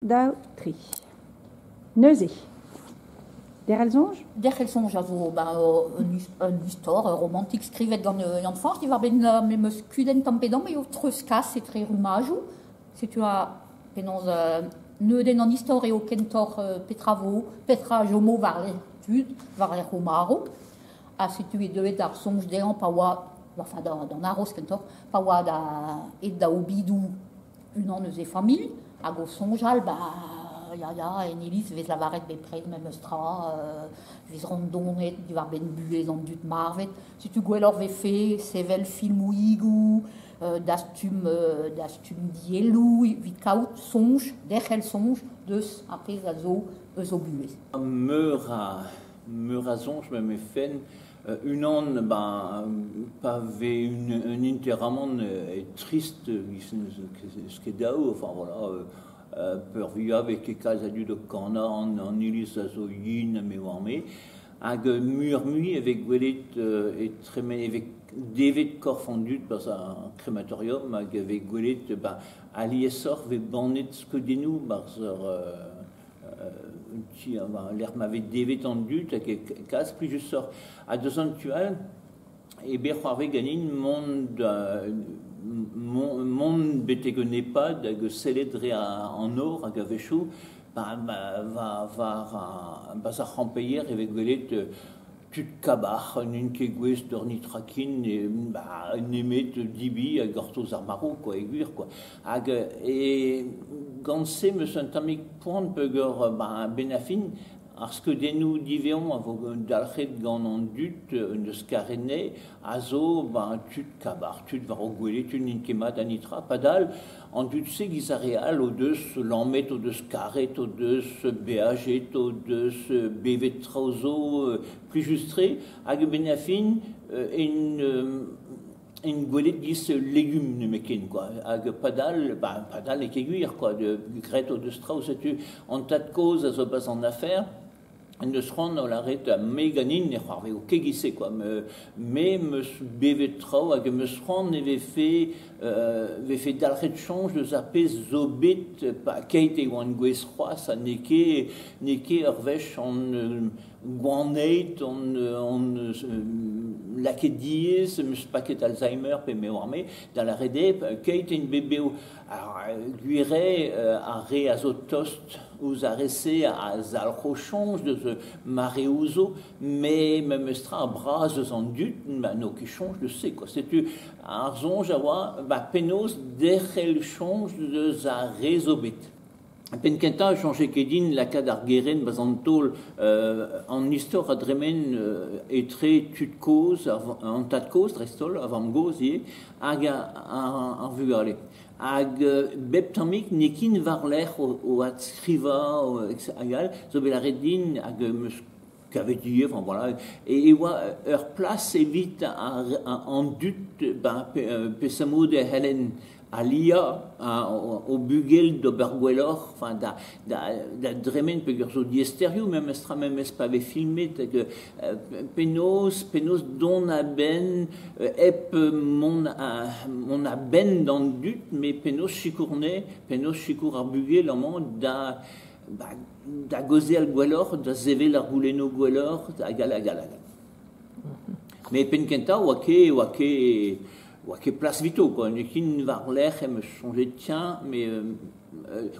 Dautri. Neuzé. Der Elsonge? Der Elsonge, also une histoire romantique scrivet dans une force, il va ben me scuden tampedam et autre scasse et très rumajou. Si tu as penons neuden en histoire et au kentor Petra Jomo var l'étude, var les romaro. A si tu es de dar songe déant pawa, enfin dans aros kentor, pawa da et da obidou une an de famille, à go sonjal ja, en Elise, vez la varet be pred même stra, vez rondonet, du var ben buez en dut marvet. Si tu gwellor ve fait, sevel film ou igou, d'astum dielou, vit kaut songe, dechel songe, deus apes a zo buez. Meur a zonge, me fen, une an, pas un interament triste, ce qui est d'ao, enfin voilà. Per via avec les cas du de Cana en Ulysse Azoyin mais warmé ag murmui avec Gwelet et très avec David Corfondut dans un crématorium avec Gwelet aliesor ve banet ce que de nous l'air m'avait David endu avec cas plus je sors à 2 ans actuel et berroiré ganin mon bétégonné pas de célébrer en or à Gavechou va à rampeyer avec Golet tu cabar une kegoues d'ornitrakin német dibi à gortos armaro quoi aiguire quoi et gansé me sont amic point peugor benafin parce que de nous divions d'alchet gant en dut de scarené azo tu cabar tu vas regouler tu ninkema d'anitra padal en dut se gizareal au deux l'emmet au deux scaret au deux béaget au deux bevet trauzo plus justré ag benafin une goulet gis légumes ne meken quoi ag padal et keguir quoi de grette au deux strauss tu en tas de causes à se base en affaires ne se rend dans l'arrêt à méganine ne harve au kegisse quoi mais me bevet trau ag me se rend n'avait fait d'arrêt de change de zapper zobet pas kate ou un gues roi ça neke hervech en guaneit on laquedies me paquet Alzheimer pe me warmé dans la rede kate une bébé alors guirait à ré azotost ou arrêté à zalrochonge de ce maréouzo mais même stra bras en dut no qui change de c'est quoi c'est tu arzon jawa penos derel change de za résobit Penkenta a changé Kedin, la cas d'Argueren, Bazantol, en histoire à Dremen, et très tut cause, en tas de cause, Restol, avant Gauzier, en vue aller. Ag beptamik nekin varler au atscriva agal so la redin ag qu'avait dit enfin voilà et leur place évite en dut pesamo de Helen Alia au bugel de Berguelor enfin da dremen pegurso diesterio même estra même espave filmé que penos don aben ep mon aben dans dut mais penos chicour ar bugel en da goze al gwelor da zevel ar gouleno gwelor da gal mais penkenta wake place vito quoi nekin var l'air me changer de tien mais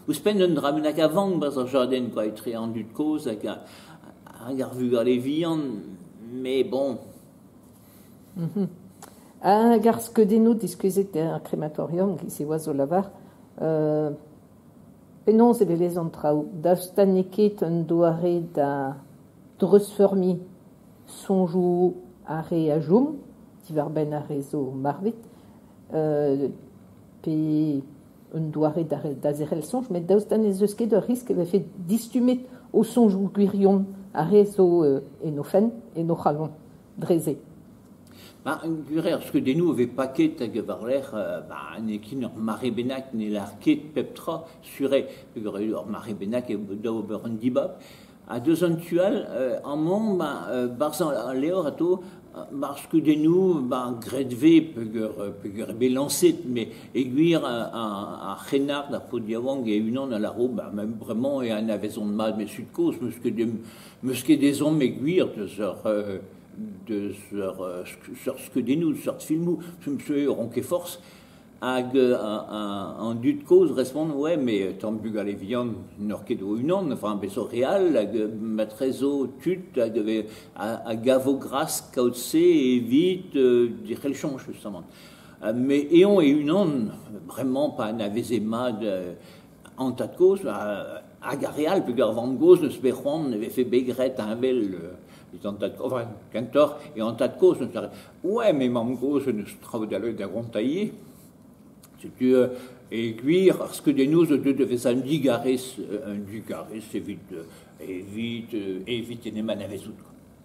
ou spend un dramenak avant dans un jardin quoi être en du de cause avec un garvu à les viandes mais bon gars que des nous discuter un crématorium qui s'est oiseau lavar penons et les entraux d'astaniket un doare da drusfermi sonjou aré à joum var ben a réseau marvit puis un doare d'azerel songe mais d'austan les eusquets de risque avait fait distumer au songe ou guirion a réseau et nos fen et nos chalons drésé parce que de nous avait paquet à varler nekin maré benak ne l'arquet peptra suré maré benak et d'ober dibab à deux actuels, en mon, barzan léorato, parce que de nous, gredvé, peut lancer, mais aiguire un renard à Podiawang et une an à la roue, même vraiment, et un avaison de mal, mais sud-cause, parce que des hommes aiguire de ce que de nous, de ce film, je me suis ronqué force. En due de cause répondre ouais mais tant que les viandes n'orquedo une an enfin beso réel matrezo tut à gavo grasse cautse et vite dire le change justement mais ayant et une an vraiment pas un avézéma en tas de cause à Garéal puis Van Gogh ne se béron avait fait Bégret un bel enfin cantor et en tas de cause ouais mais Van Gogh ne se trouve d'aller d'un grand taillé tu aiguire, parce que des nous, de faire un digaris, évite, et ne m'en avait